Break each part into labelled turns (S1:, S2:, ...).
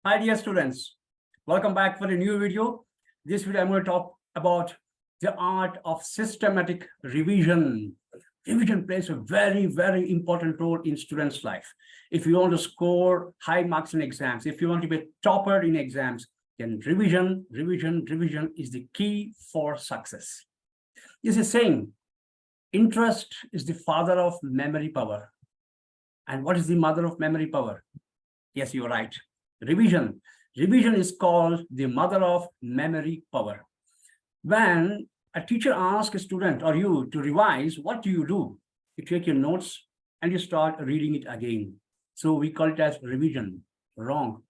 S1: Hi dear students, welcome back for a new video. This video I'm going to talk about the art of systematic revision. Revision plays a very important role in students' life. If you want to score high marks in exams, if you want to be a topper in exams, then revision is the key for success. This is saying interest is the father of memory power. And what is the mother of memory power? Yes, you're right. Revision. Revision is called the mother of memory power. When a teacher asks a student or you to revise, what do? You take your notes and you start reading it again. So we call it as revision. Wrong.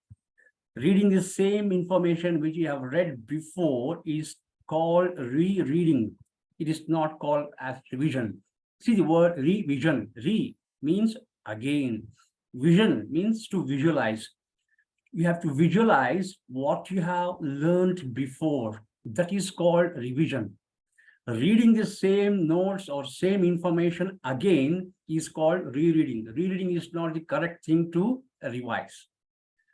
S1: Reading the same information which you have read before is called rereading. It is not called as revision. See the word revision. Re means again. Vision means to visualize. You have to visualize what you have learned before. That is called revision. Reading the same notes or same information again is called rereading. Rereading is not the correct thing to revise.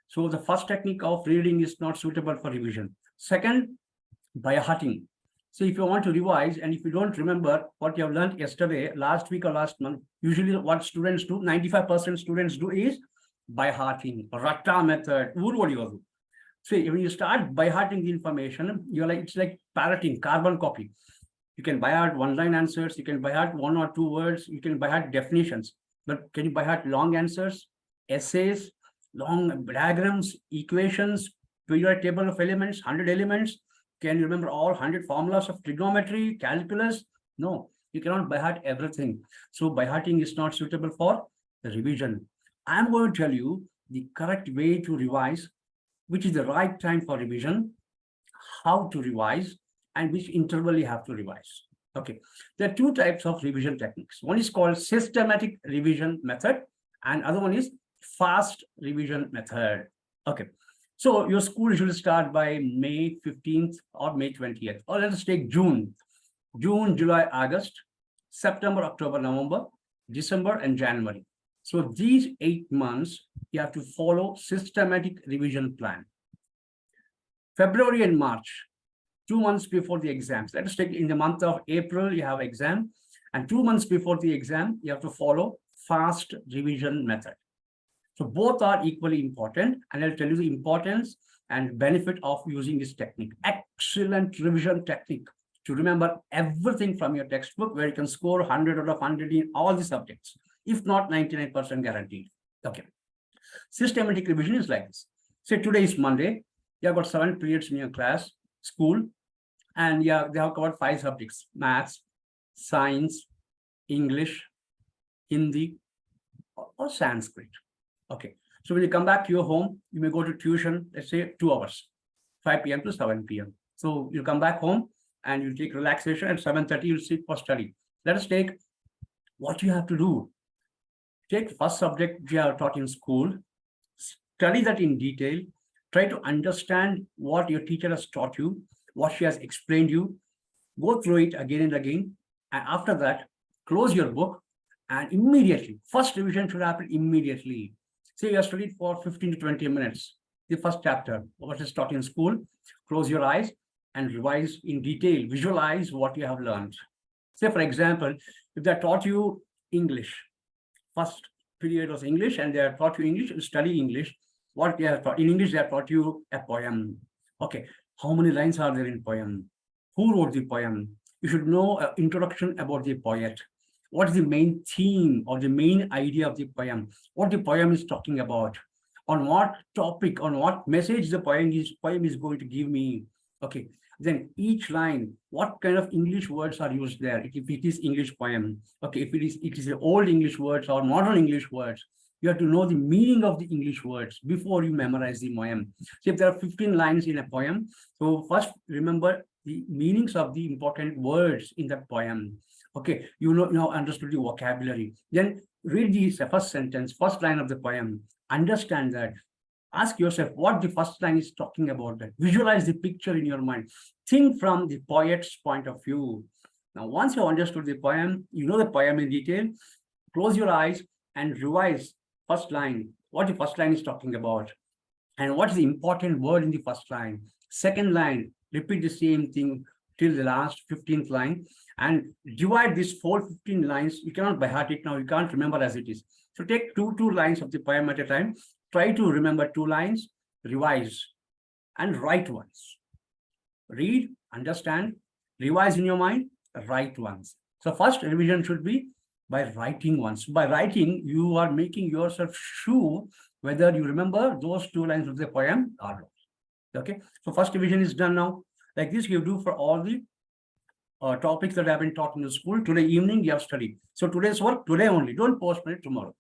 S1: So the first technique of reading is not suitable for revision. Second, by hearting. So if you want to revise and if you don't remember what you have learned yesterday, last week or last month, usually what students do, 95% students do is by hearting, Ratta method. So when you start by hearting the information, it's like parroting, carbon copy. You can by heart one-line answers, you can by heart one or two words, you can by heart definitions. But can you by heart long answers, essays, long diagrams, equations, periodic table of elements, 100 elements? Can you remember all 100 formulas of trigonometry, calculus? No, you cannot by heart everything. So by hearting is not suitable for revision. I'm going to tell you the correct way to revise, which is the right time for revision, how to revise, and which interval you have to revise. Okay, there are two types of revision techniques. One is called systematic revision method, and other one is fast revision method. Okay. So your school should start by May 15th or May 20th, or let us take June, July, August, September, October, November, December, and January. So these 8 months, you have to follow systematic revision plan. February and March, 2 months before the exams. Let us take in the month of April, you have exam, and 2 months before the exam, you have to follow fast revision method. So both are equally important, and I'll tell you the importance and benefit of using this technique. Excellent revision technique to remember everything from your textbook, where you can score 100 out of 100 in all the subjects, if not 99% guaranteed. Okay. Systematic revision is like this. Say today is Monday, you have got 7 periods in your class, school, and they have covered 5 subjects: maths, science, English, Hindi, or Sanskrit. Okay, so when you come back to your home, you may go to tuition, let's say 2 hours, 5 p.m. to 7 p.m. So you come back home and you take relaxation at 7:30, you'll sit for study. Let us take what you have to do. Take the first subject you are taught in school, study that in detail, try to understand what your teacher has taught you, what she has explained you, go through it again and again, and after that, close your book and immediately, first revision should happen immediately. Say you have studied for 15 to 20 minutes, the first chapter, what is taught in school, close your eyes and revise in detail, visualize what you have learned. Say, for example, if they taught you English, first period was English, and they have taught you English, study English. What they have taught in English, they have taught you a poem. Okay, how many lines are there in poem? Who wrote the poem? You should know an introduction about the poet. What is the main theme or the main idea of the poem? What the poem is talking about? On what topic, on what message the poem is going to give me? Okay, then each line, what kind of English words are used there? If it is English poem, okay, if it is old English words or modern English words, you have to know the meaning of the English words before you memorize the poem. So if there are 15 lines in a poem, so first remember the meanings of the important words in that poem. Okay, you now understood the vocabulary. Then read the first sentence, first line of the poem. Understand that. Ask yourself what the first line is talking about. That visualize the picture in your mind. Think from the poet's point of view. Now, once you understood the poem, you know the poem in detail. Close your eyes and revise first line. What the first line is talking about. And what is the important word in the first line? Second line, repeat the same thing till the last 15th line, and divide these 15 lines. You cannot by heart it now, you can't remember as it is. So take two lines of the poem at a time. Try to remember 2 lines, revise, and write once. Read, understand, revise in your mind, write once. So first revision should be by writing once. By writing, you are making yourself sure whether you remember those 2 lines of the poem or not. Okay, so first revision is done now. Like this, you do for all the topics that have been taught in the school. Today evening, you have studied. So today's work, today only. Don't postpone it tomorrow.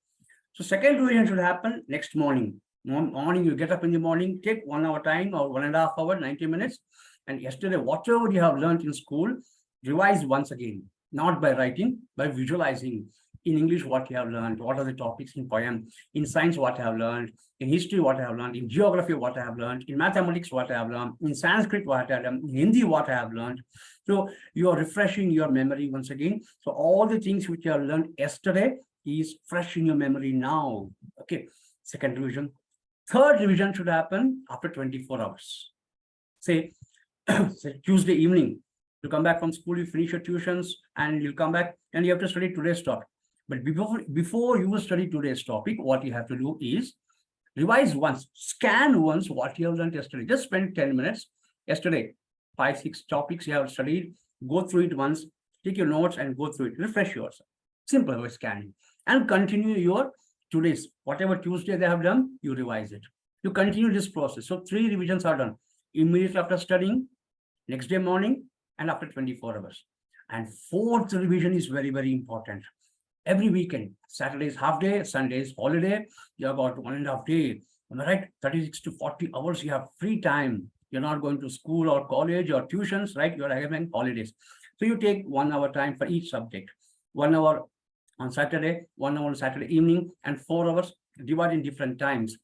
S1: So second revision should happen next morning. Morning, you get up in the morning, take 1 hour time or 1.5 hours, 90 minutes. And yesterday, whatever you have learned in school, revise once again, not by writing, by visualizing. In English, what you have learned, what are the topics in poem, in science, what I have learned, in history, what I have learned, in geography, what I have learned, in mathematics, what I have learned, in Sanskrit, what I have learned, in Hindi, what I have learned. So you are refreshing your memory once again. So all the things which you have learned yesterday is fresh in your memory now. Okay, second revision. Third revision should happen after 24 hours. Say, say Tuesday evening, you come back from school, you finish your tuitions, and you come back and you have to study today's topic. But before you study today's topic, what you have to do is revise once, scan once what you have learned yesterday. Just spend 10 minutes. Yesterday, 5-6 topics you have studied, go through it once, take your notes and go through it, refresh yourself. Simple way scanning. And continue your today's, whatever Tuesday they have done, you revise it. You continue this process. So 3 revisions are done immediately after studying, next day morning, and after 24 hours. And 4th revision is very, very important. Every weekend, Saturday is half day, Sunday is holiday, you have got 1.5 days, am I right? 36 to 40 hours, you have free time. You're not going to school or college or tuitions, right? You're having holidays. So you take 1 hour time for each subject. 1 hour on Saturday, 1 hour on Saturday evening, and 4 hours divided in different times.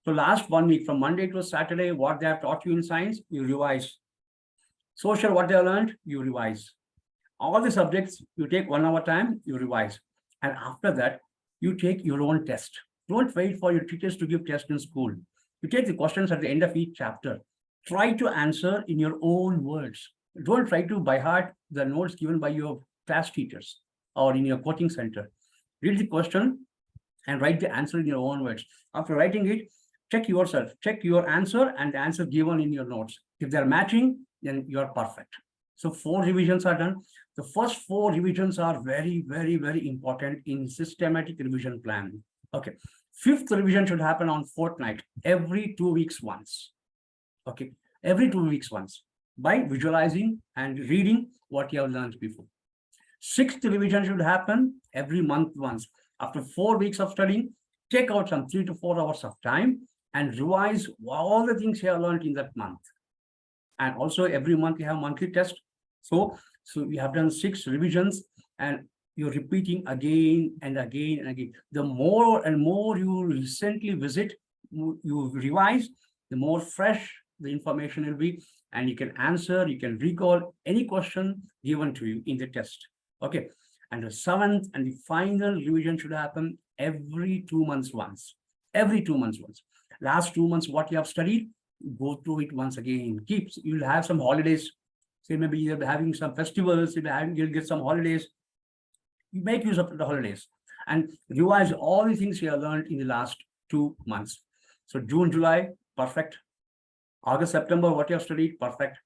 S1: So last 1 week, from Monday to Saturday, what they have taught you in science, you revise. Social, what they have learned, you revise. All the subjects, you take 1 hour time, you revise. And after that, you take your own test. Don't wait for your teachers to give tests in school. You take the questions at the end of each chapter. Try to answer in your own words. Don't try to by heart the notes given by your class teachers or in your coaching center. Read the question and write the answer in your own words. After writing it, check yourself, check your answer and the answer given in your notes. If they're matching, then you are perfect. So 4 revisions are done. The first 4 revisions are very, very, very important in systematic revision plan. Okay. 5th revision should happen on fortnight, every 2 weeks once. Okay. Every 2 weeks once, by visualizing and reading what you have learned before. 6th revision should happen every month once. After 4 weeks of studying, take out some 3 to 4 hours of time and revise all the things you have learned in that month. And also every month you have monthly test. So we have done 6 revisions and you're repeating again and again and again. The more and more you recently visit, you revise, the more fresh the information will be, and you can answer, you can recall any question given to you in the test. Okay. And the 7th and the final revision should happen every 2 months once. Every 2 months once. Last 2 months, what you have studied, go through it once again. You'll have some holidays. Say maybe you're having some festivals, you'll get some holidays. You make use of the holidays and revise all the things you have learned in the last 2 months. So June, July, perfect. August, September, what you have studied, perfect.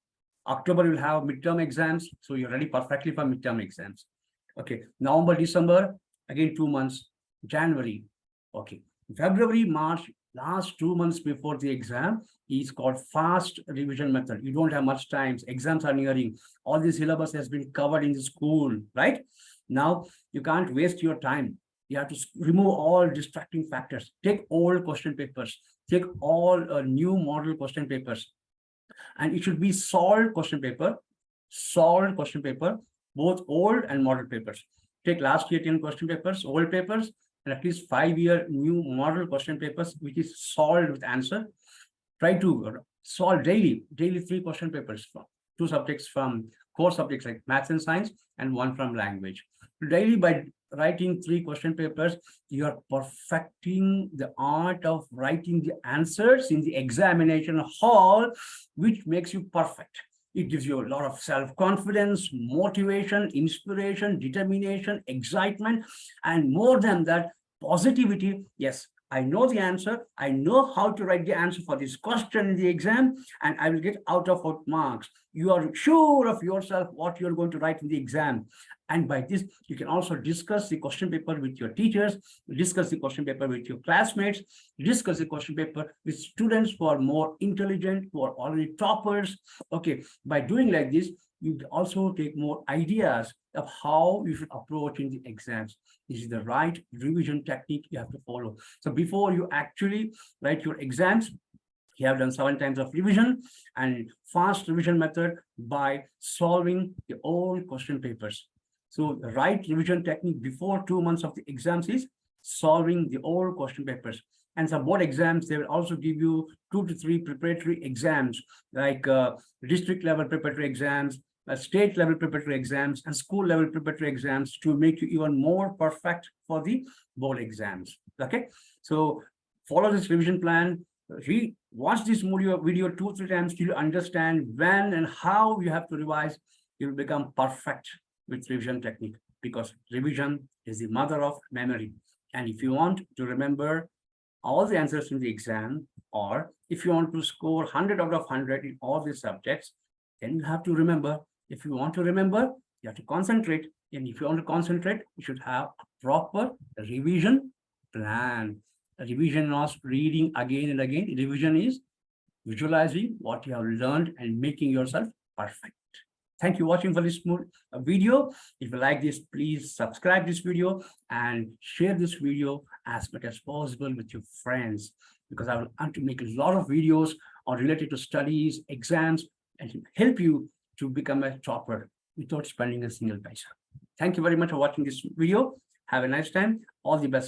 S1: October, you'll have midterm exams. So you're ready perfectly for midterm exams. Okay. November, December, again 2 months. January, okay. February, March, last 2 months before the exam is called fast revision method. You don't have much time. Exams are nearing. All the syllabus has been covered in the school, right? Now, you can't waste your time. You have to remove all distracting factors. Take old question papers. Take all new model question papers. And it should be solved question paper, both old and model papers. Take last year 10 question papers, old papers, and at least 5-year new model question papers, which is solved with answer. Try to solve daily 3 question papers from 2 subjects from core subjects like maths and science, and 1 from language. Daily by writing 3 question papers, you are perfecting the art of writing the answers in the examination hall, which makes you perfect. It gives you a lot of self-confidence, motivation, inspiration, determination, excitement, and more than that, positivity. Yes, I know the answer. I know how to write the answer for this question in the exam, and I will get out of out marks. You are sure of yourself what you're going to write in the exam. And by this, you can also discuss the question paper with your teachers, discuss the question paper with your classmates, discuss the question paper with students who are more intelligent, who are already toppers. Okay, by doing like this, you also take more ideas of how you should approach in the exams. This is the right revision technique you have to follow. So before you actually write your exams, you have done 7 times of revision and fast revision method by solving the old question papers. So the right revision technique before 2 months of the exams is solving the old question papers. And some board exams, they will also give you 2 to 3 preparatory exams, like district level preparatory exams, state level preparatory exams, and school level preparatory exams to make you even more perfect for the board exams. Okay, so follow this revision plan. Watch this video 2 or 3 times till you understand when and how you have to revise. You will become perfect with revision technique, because revision is the mother of memory. And if you want to remember all the answers in the exam, or if you want to score 100 out of 100 in all these subjects, then you have to remember. If you want to remember, you have to concentrate. And if you want to concentrate, you should have a proper revision plan. A revision not reading again and again. Revision is visualizing what you have learned and making yourself perfect. Thank you for watching for this video. If you like this, please subscribe this video and share this video as much as possible with your friends, because I will want to make a lot of videos on related to studies, exams, and help you to become a topper without spending a single paisa. Thank you very much for watching this video. Have a nice time. All the best.